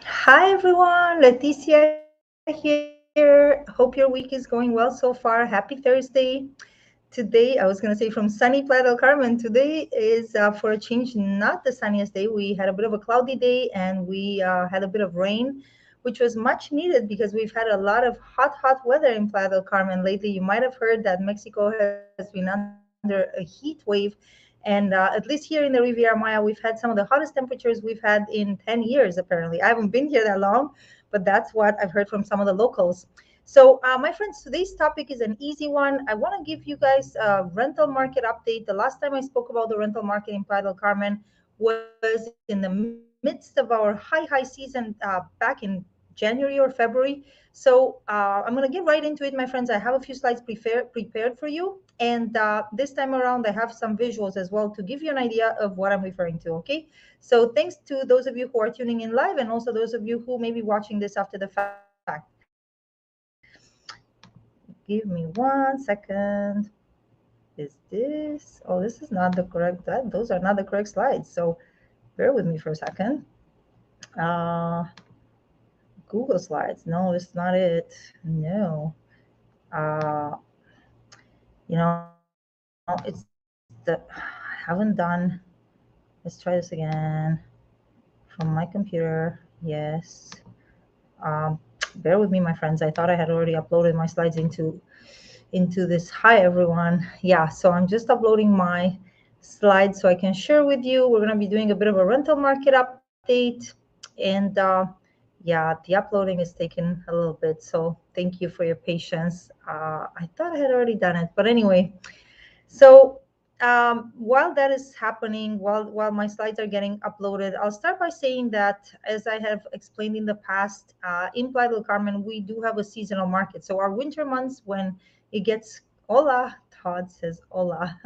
Hi everyone, Leticia here. Hope your week is going well so far. Happy Thursday. Today, I was going to say from sunny Playa del Carmen. Today is, for a change, not the sunniest day. We had a bit of a cloudy day and we had a bit of rain, which was much needed because we've had a lot of hot weather in Playa del Carmen lately. You might have heard that Mexico has been under a heat wave. And at least here in the Riviera Maya, we've had some of the hottest temperatures we've had in 10 years, apparently. I haven't been here that long, but that's what I've heard from some of the locals. So, my friends, today's topic is an easy one. I want to give you guys a rental market update. The last time I spoke about the rental market in Playa del Carmen was in the midst of our high season back in January or February. So, I'm going to get right into it, my friends. I have a few slides prepared for you. And this time around, I have some visuals as well to give you an idea of what I'm referring to. Okay. So, thanks to those of you who are tuning in live and also those of you who may be watching this after the fact. Give me 1 second. Is this? Oh, this is not the correct. Those are not the correct slides. So bear with me for a second. Uh, Google Slides. No, it's not it. No. Uh, it's the. I haven't done. Let's try this again from my computer. Yes. Um, Bear with me, my friends. I thought I had already uploaded my slides into this. Hi everyone. Yeah, so I'm just uploading my slides so I can share with you. We're going to be doing a bit of a rental market update, and yeah, the uploading is taking a little bit, so thank you for your patience. I thought I had already done it, but anyway. So while that is happening, while my slides are getting uploaded, I'll start by saying that, as I have explained in the past, in Playa del Carmen, we do have a seasonal market. So our winter months, when it gets, hola, Todd says hola.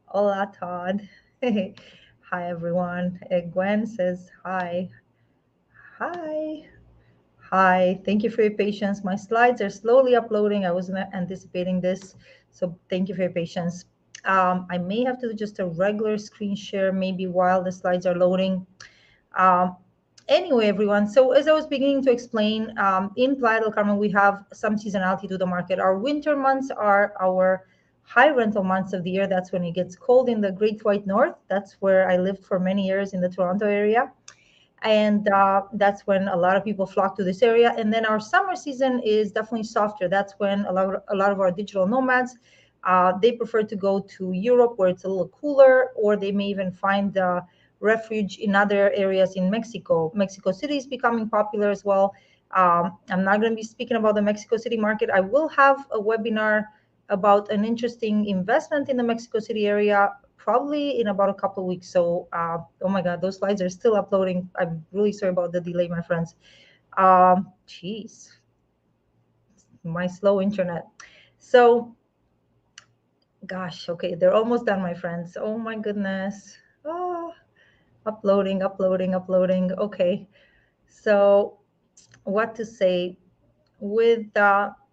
Hola, Todd. Hi, everyone. Gwen says hi. Hi. Hi, thank you for your patience. My slides are slowly uploading. I wasn't anticipating this, so thank you for your patience. I may have to do just a regular screen share maybe while the slides are loading. Um, anyway, everyone, so as I was beginning to explain, in Playa del Carmen, we have some seasonality to the market. Our winter months are our high rental months of the year. That's when it gets cold in the Great White North. That's where I lived for many years in the Toronto area, and that's when a lot of people flock to this area. And then our summer season is definitely softer. That's when a lot of our digital nomads, they prefer to go to Europe where it's a little cooler, or they may even find refuge in other areas in Mexico. Mexico City is becoming popular as well. I'm not going to be speaking about the Mexico City market. I will have a webinar about an interesting investment in the Mexico City area probably in about a couple of weeks. So, oh my God, those slides are still uploading. I'm really sorry about the delay, my friends. Geez, my slow internet. So, gosh, okay, they're almost done, my friends. Oh my goodness. Oh, uploading. Okay. So, what to say? With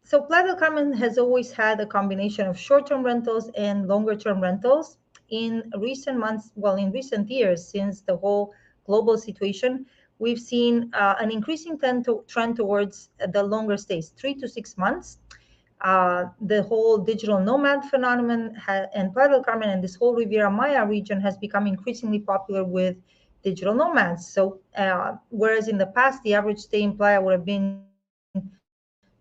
So Playa del Carmen has always had a combination of short-term rentals and longer-term rentals. In recent months, well, in recent years, since the whole global situation, we've seen an increasing trend towards the longer stays, 3 to 6 months. The whole digital nomad phenomenon and Playa del Carmen and this whole Riviera Maya region has become increasingly popular with digital nomads. So, whereas in the past, the average stay in Playa would have been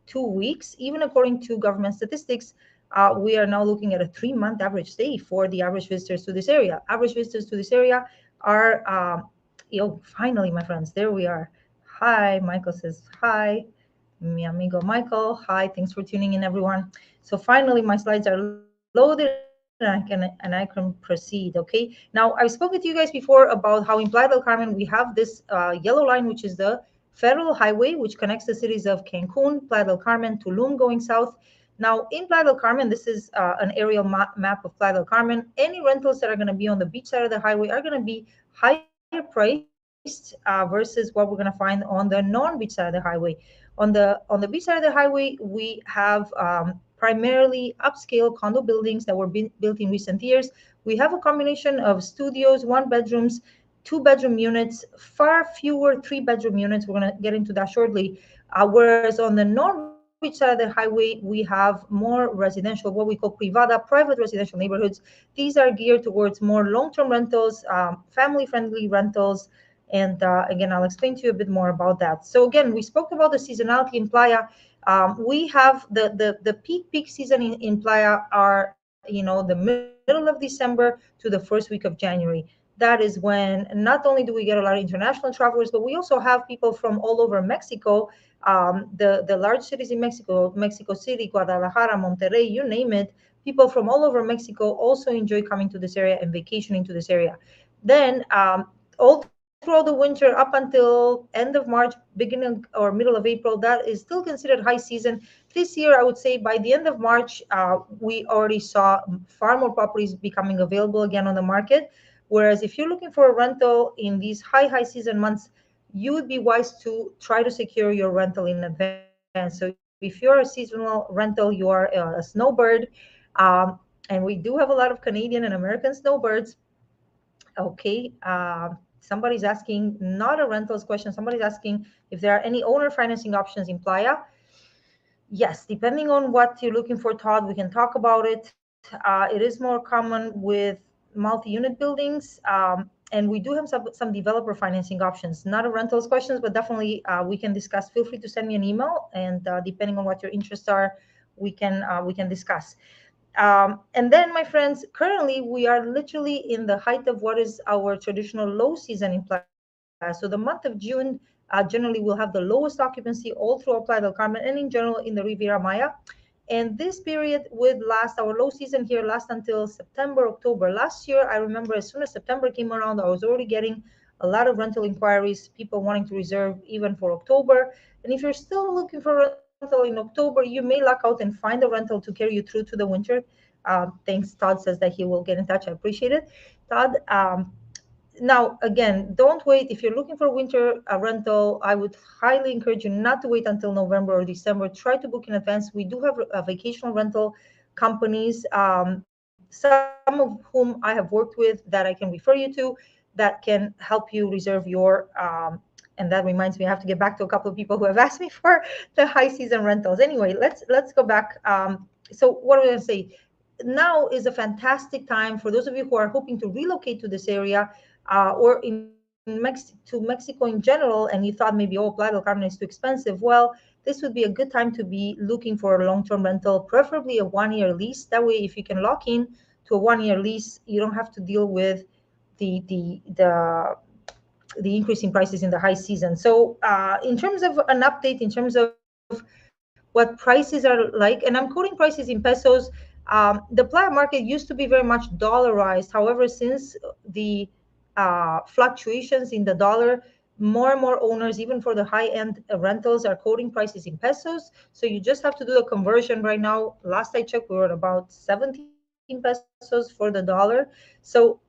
2 weeks, even according to government statistics, we are now looking at a 3-month average stay for the average visitors to this area. Average visitors to this area are, finally, my friends, there we are. Hi, Michael says hi. Mi amigo Michael, hi. Thanks for tuning in, everyone. So finally, my slides are loaded and I can proceed. Okay. Now I've spoken to you guys before about how in Playa del Carmen we have this yellow line, which is the federal highway, which connects the cities of Cancun, Playa del Carmen, Tulum going south. Now, in Playa del Carmen, this is an aerial map of Playa del Carmen. Any rentals that are going to be on the beach side of the highway are going to be higher priced versus what we're going to find on the non-beach side of the highway. On the beach side of the highway, we have primarily upscale condo buildings that were built in recent years. We have a combination of studios, one bedrooms, 2 bedroom units, far fewer 3 bedroom units. We're going to get into that shortly. Whereas on the Norwich side of the highway, we have more residential, what we call privada, private residential neighborhoods. These are geared towards more long-term rentals, family-friendly rentals. And again, I'll explain to you a bit more about that. So again, we spoke about the seasonality in Playa. We have the peak season in Playa are, the middle of December to the first week of January. That is when not only do we get a lot of international travelers, but we also have people from all over Mexico, the large cities in Mexico, Mexico City, Guadalajara, Monterrey, you name it. People from all over Mexico also enjoy coming to this area and vacationing to this area. Then all throughout the winter up until end of March, beginning or middle of April, that is still considered high season. This year, I would say by the end of March, we already saw far more properties becoming available again on the market. Whereas if you're looking for a rental in these high season months, you would be wise to try to secure your rental in advance. So if you're a seasonal rental, you are a snowbird. Um, and we do have a lot of Canadian and American snowbirds. Okay. Somebody's asking, not a rentals question, somebody's asking if there are any owner financing options in Playa. Yes, depending on what you're looking for, Todd, we can talk about it. It is more common with multi-unit buildings, and we do have some developer financing options. Not a rentals questions, but definitely we can discuss. Feel free to send me an email, and depending on what your interests are, we can discuss. And then, my friends, currently we are literally in the height of what is our traditional low season in Playa. So the month of June, generally we'll have the lowest occupancy all throughout Playa del Carmen and in general in the Riviera Maya. And this period would last, our low season here lasts until September, October. Last year, I remember as soon as September came around, I was already getting a lot of rental inquiries, people wanting to reserve even for October. And if you're still looking for rental in October, you may luck out and find a rental to carry you through to the winter. Thanks. Todd says that he will get in touch. I appreciate it. Todd, now again, don't wait. If you're looking for winter rental, I would highly encourage you not to wait until November or December. Try to book in advance. We do have vacational rental companies, some of whom I have worked with that I can refer you to, that can help you reserve your and that reminds me, I have to get back to a couple of people who have asked me for the high season rentals. Anyway, let's go back. So what are we going to say? Now is a fantastic time for those of you who are hoping to relocate to this area, or to Mexico in general, and you thought maybe, oh, Playa del Carmen is too expensive. Well, this would be a good time to be looking for a long-term rental, preferably a 1-year lease. That way, if you can lock in to a 1-year lease, you don't have to deal with the the the the increase in prices in the high season. So in terms of an update, in terms of what prices are like, and I'm quoting prices in pesos, the Playa market used to be very much dollarized. However, since the fluctuations in the dollar, more and more owners, even for the high-end rentals, are quoting prices in pesos. So you just have to do the conversion. Right now, last I checked, we were at about 17 pesos for the dollar. So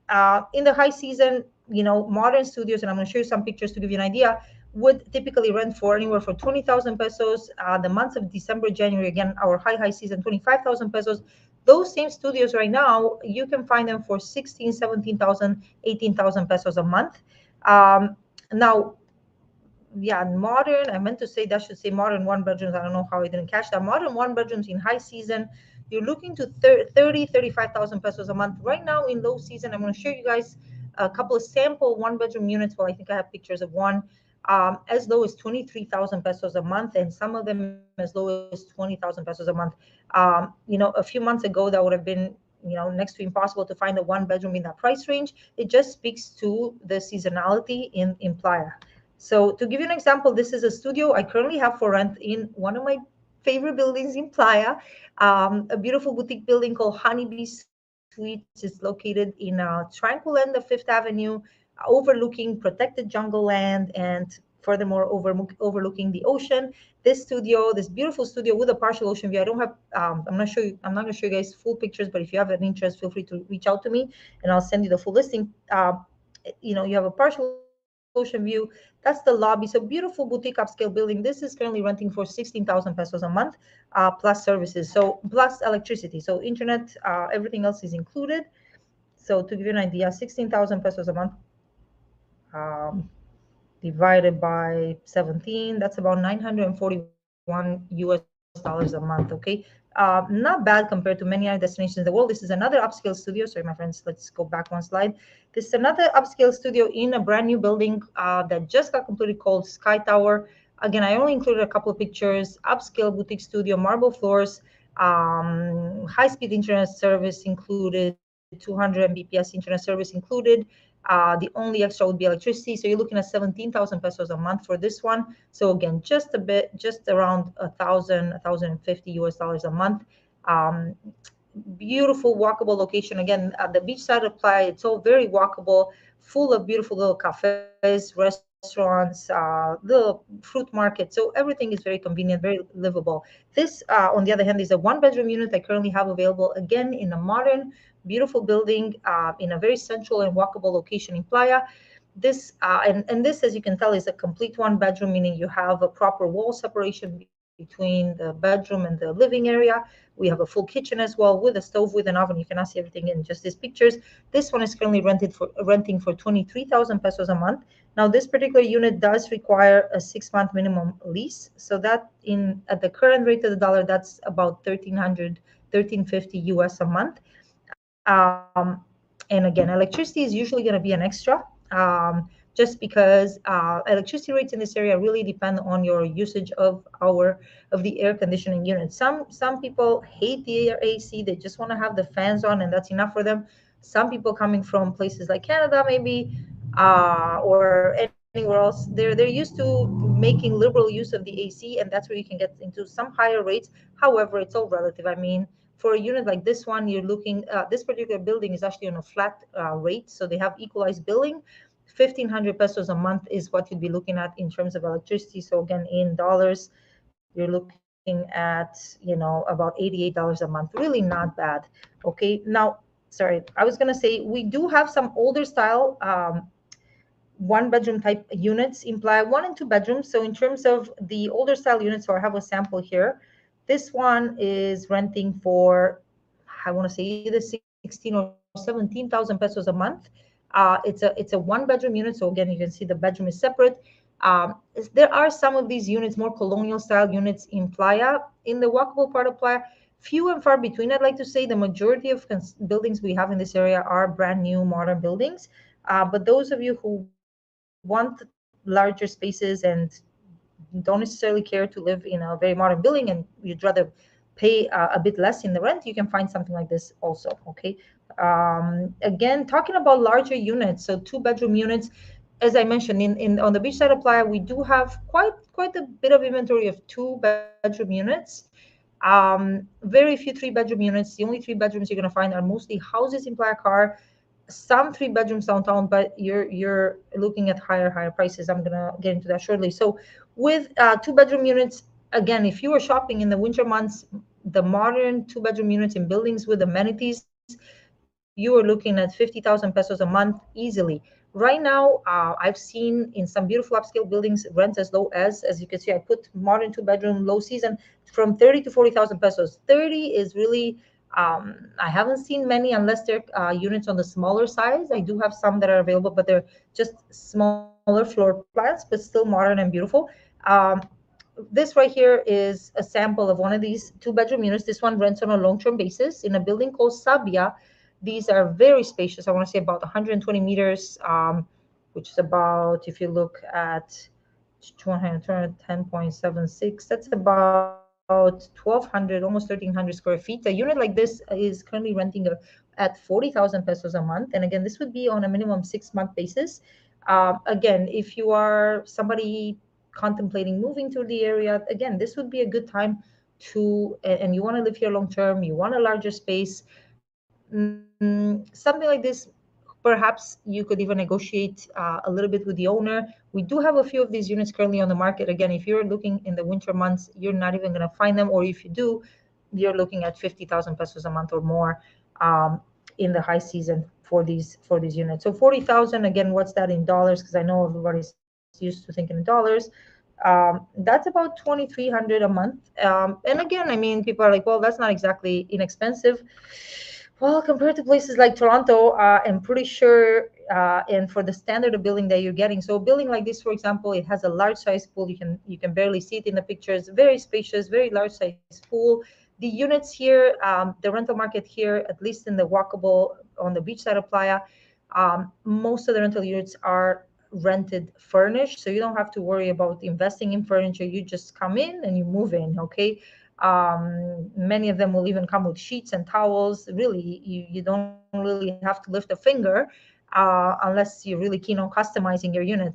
in the high season, modern studios, and I'm going to show you some pictures to give you an idea, would typically rent for anywhere for 20,000 pesos. The months of December, January, again, our high season, 25,000 pesos. Those same studios right now, you can find them for 16, 17,000, 18,000 pesos a month. Now, yeah, modern, I meant to say that should say modern one bedrooms. I don't know how I didn't catch that. Modern one bedrooms in high season, you're looking to 30, 35,000 pesos a month. Right now in low season, I'm going to show you guys a couple of sample one bedroom units. Well, I think I have pictures of one, as low as 23,000 pesos a month, and some of them as low as 20,000 pesos a month. A few months ago, that would have been next to impossible to find a one bedroom in that price range. It just speaks to the seasonality in Playa. So to give you an example, this is a studio I currently have for rent in one of my favorite buildings in Playa, a beautiful boutique building called Honeybee Suites. It's located in tranquil end of Fifth Avenue, overlooking protected jungle land, and furthermore overlooking the ocean. This beautiful studio with a partial ocean view. I don't have, I'm not going to show you guys full pictures, but if you have an interest, feel free to reach out to me, and I'll send you the full listing. You have a partial ocean view. That's the lobby. So beautiful boutique upscale building. This is currently renting for 16,000 pesos a month, plus services. So plus electricity. So internet, everything else is included. So to give you an idea, 16,000 pesos a month. um, divided by 17, that's about 941 US dollars a month. Okay, not bad compared to many other destinations in the world. This is another upscale studio. Sorry, my friends, let's go back one slide. This is another upscale studio in a brand new building that just got completed called Sky Tower. Again, I only included a couple of pictures. Upscale boutique studio, marble floors, high-speed internet service included, 200 Mbps internet service included. The only extra would be electricity. So you're looking at 17,000 pesos a month for this one. So again, just a bit, just around 1,050 US dollars a month. Um, Beautiful walkable location. Again, at the beachside of Playa, it's all very walkable, full of beautiful little cafes, restaurants, little fruit market. So everything is very convenient, very livable. This, on the other hand, is a one-bedroom unit I currently have available, again, in a modern, beautiful building in a very central and walkable location in Playa. And this, as you can tell, is a complete one bedroom, meaning you have a proper wall separation between the bedroom and the living area. We have a full kitchen as well with a stove, with an oven. You cannot see everything in just these pictures. This one is currently renting for 23,000 pesos a month. Now, this particular unit does require a 6-month minimum lease. So that in at the current rate of the dollar, that's about 1,300, 1,350 US a month. And again, electricity is usually going to be an extra, just because electricity rates in this area really depend on your usage of the air conditioning unit. Some people hate the air AC; they just want to have the fans on, and that's enough for them. Some people coming from places like Canada, maybe, or anywhere else, they're used to making liberal use of the AC, and that's where you can get into some higher rates. However, it's all relative. I mean, for a unit like this one, you're looking, this particular building is actually on a flat rate. So they have equalized billing. 1,500 pesos a month is what you'd be looking at in terms of electricity. So again, in dollars, you're looking at, about $88 a month. Really not bad. Okay. Now, sorry, I was going to say, we do have some older style one bedroom type units imply 1 and 2 bedrooms. So in terms of the older style units, so I have a sample here. This one is renting for, I want to say either 16 or 17,000 pesos a month. It's a one bedroom unit. So again, you can see the bedroom is separate. There are some of these units, more colonial style units in Playa, in the walkable part of Playa. Few and far between, I'd like to say. The majority of buildings we have in this area are brand new, modern buildings. But those of you who want larger spaces and don't necessarily care to live in a very modern building and you'd rather pay a bit less in the rent, you can find something like this also. Okay. Again, talking about larger units, so 2 bedroom units, as I mentioned, in on the beachside of Playa, we do have quite a bit of inventory of 2 bedroom units. Very few 3 bedroom units. The only 3 bedrooms you're going to find are mostly houses in Playa Car, some 3 bedrooms downtown, but you're looking at higher prices. I'm gonna get into that shortly. So with 2 bedroom units, again, if you are shopping in the winter months, the modern 2 bedroom units in buildings with amenities, you are looking at 50,000 pesos a month easily. Right now, I've seen in some beautiful upscale buildings rent as low as you can see, I put modern 2 bedroom low season from 30 to 40,000 pesos. 30 is really, I haven't seen many unless they're units on the smaller size. I do have some that are available, but they're just smaller floor plans, but still modern and beautiful. Um, this right here is a sample of one of these 2 bedroom units. This one rents on a long-term basis in a building called Sabia. These are very spacious. I want to say about 120 meters, which is about, if you look at 210.76, that's about 1,200, almost 1,300 square feet. A unit like this is currently renting at 40,000 pesos a month. And again, this would be on a minimum 6-month basis. Again, if you are somebody contemplating moving to the area, again, this would be a good time and you want to live here long term, you want a larger space, something like this. Perhaps you could even negotiate a little bit with the owner. We do have a few of these units currently on the market. Again, if you're looking in the winter months, you're not even going to find them, or if you do, you're looking at 50,000 pesos a month or more in the high season for these units. So 40,000, again, what's that in dollars? Because I know everybody's used to thinking in dollars. That's about 2,300 a month. And again, I mean, people are like, well, that's not exactly inexpensive. Well, compared to places like Toronto, I'm pretty sure, and for the standard of building that you're getting. So a building like this, for example, it has a large size pool. You can barely see it in the pictures. Very spacious, very large size pool. The units here, the rental market here, at least in the walkable on the beach side of Playa, most of the rental units are rented furnished, so you don't have to worry about investing in furniture. You just come in and you move in. Okay. Many of them will even come with sheets and towels. Really, you don't really have to lift a finger, unless you're really keen on customizing your unit.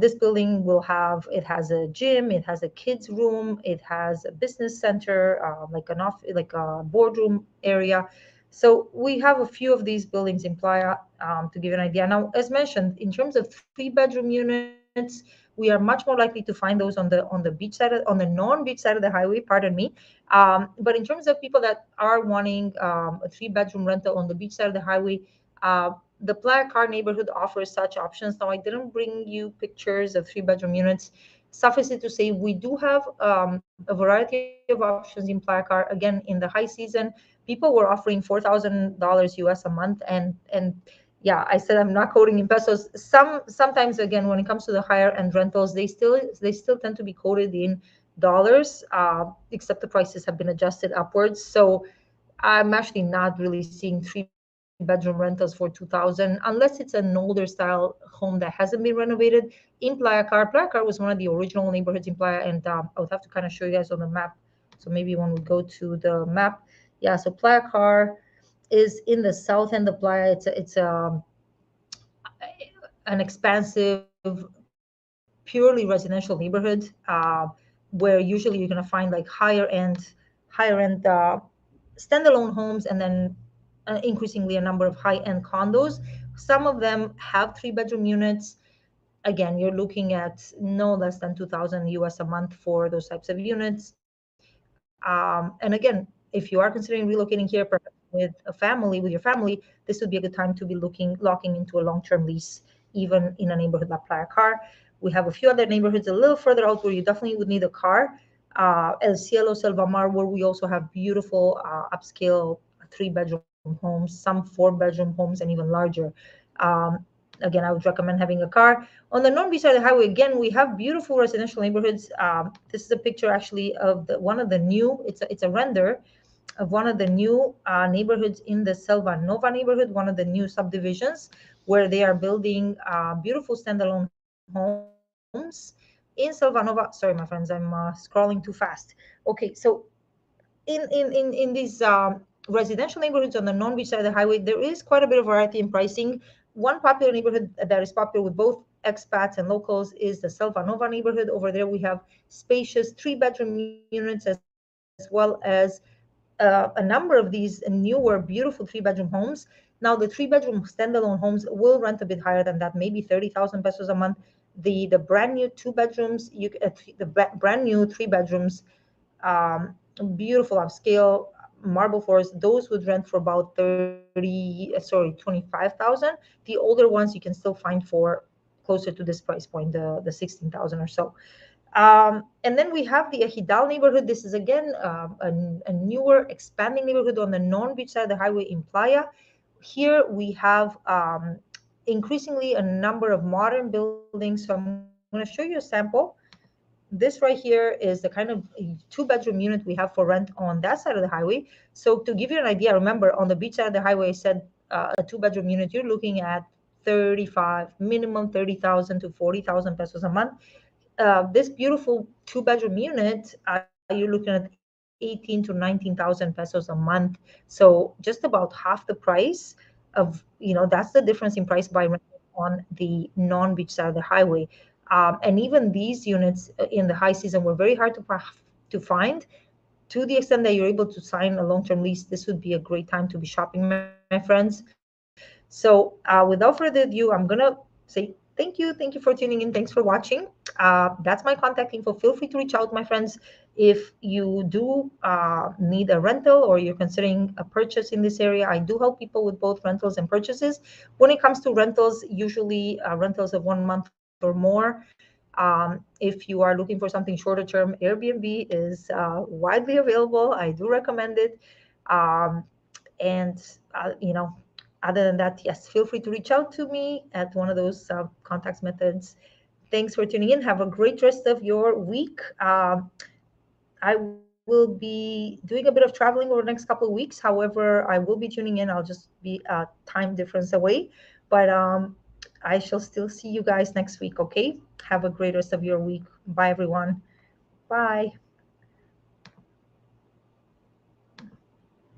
This building will have, it has a gym, it has a kids room, it has a business center, like an off, like a boardroom area. So we have a few of these buildings in Playa, to give you an idea. Now, as mentioned, in terms of three-bedroom units, we are much more likely to find those on the beach side, on the non-beach side of the highway. Pardon me. But in terms of people that are wanting a three-bedroom rental on the beach side of the highway, the Playa Car neighborhood offers such options. Now, I didn't bring you pictures of three-bedroom units. Suffice it to say, we do have a variety of options in Playa Car. Again, in the high season, people were offering $4,000 US a month, and yeah, I said I'm not quoting in pesos. Sometimes, again, when it comes to the higher end rentals, they still tend to be quoted in dollars, except the prices have been adjusted upwards. So I'm actually not really seeing three-bedroom rentals for 2000 unless it's an older style home that hasn't been renovated. In Playa Car, Playa Car was one of the original neighborhoods in Playa, and I would have to kind of show you guys on the map. So maybe when we go to the map, yeah. So Playa Car is in the south end of Playa. It's an expansive, purely residential neighborhood, where usually you're gonna find like higher end standalone homes, and then increasingly a number of high-end condos. Some of them have three-bedroom units. Again, you're looking at no less than 2,000 US a month for those types of units. And again, if you are considering relocating here, perhaps with your family, this would be a good time to be locking into a long-term lease, even in a neighborhood like Playa Car. We have a few other neighborhoods a little further out where you definitely would need a car. El Cielo, Selvamar, where we also have beautiful upscale three-bedroom homes, some four-bedroom homes, and even larger. Um, Again, I would recommend having a car. On the non-beach side of the highway, again, we have beautiful residential neighborhoods. This is a picture actually of one of the new. It's a render of one of the new neighborhoods in the Selva Nova neighborhood, one of the new subdivisions, where they are building beautiful standalone homes in Selva Nova. Sorry, my friends, I'm scrolling too fast. Okay, so in these residential neighborhoods on the non-beach side of the highway, there is quite a bit of variety in pricing. One popular neighborhood that is popular with both expats and locals is the Selva Nova neighborhood. Over there, we have spacious three-bedroom units, as well as a number of these newer, beautiful three-bedroom homes. Now, the three-bedroom standalone homes will rent a bit higher than that, maybe 30,000 pesos a month. The brand new two bedrooms, brand new three bedrooms, um, beautiful upscale marble floors, those would rent for about 25,000. The older ones you can still find for closer to this price point, the 16,000 or so. And then we have the Ejidal neighborhood. This is again a newer, expanding neighborhood on the non-beach side of the highway in Playa. Here we have increasingly a number of modern buildings. So I'm going to show you a sample. This right here is the kind of two-bedroom unit we have for rent on that side of the highway. So to give you an idea, remember on the beach side of the highway, I said a two-bedroom unit, you're looking at 35, minimum 30,000 to 40,000 pesos a month. This beautiful two-bedroom unit, you're looking at 18 to 19,000 pesos a month. So just about half the price of, that's the difference in price by renting on the non-beach side of the highway. And even these units in the high season were very hard to find. To the extent that you're able to sign a long-term lease, this would be a great time to be shopping, my friends. So without further ado, I'm gonna say thank you for tuning in, thanks for watching. That's my contact info. Feel free to reach out, my friends, if you do need a rental or you're considering a purchase in this area. I do help people with both rentals and purchases. When it comes to rentals, usually rentals of 1 month or more. If you are looking for something shorter term, Airbnb is widely available. I do recommend it. Um, And, other than that, yes, feel free to reach out to me at one of those contact methods. Thanks for tuning in. Have a great rest of your week. I will be doing a bit of traveling over the next couple of weeks. However, I will be tuning in. I'll just be a time difference away. But I shall still see you guys next week, okay? Have a great rest of your week. Bye, everyone. Bye.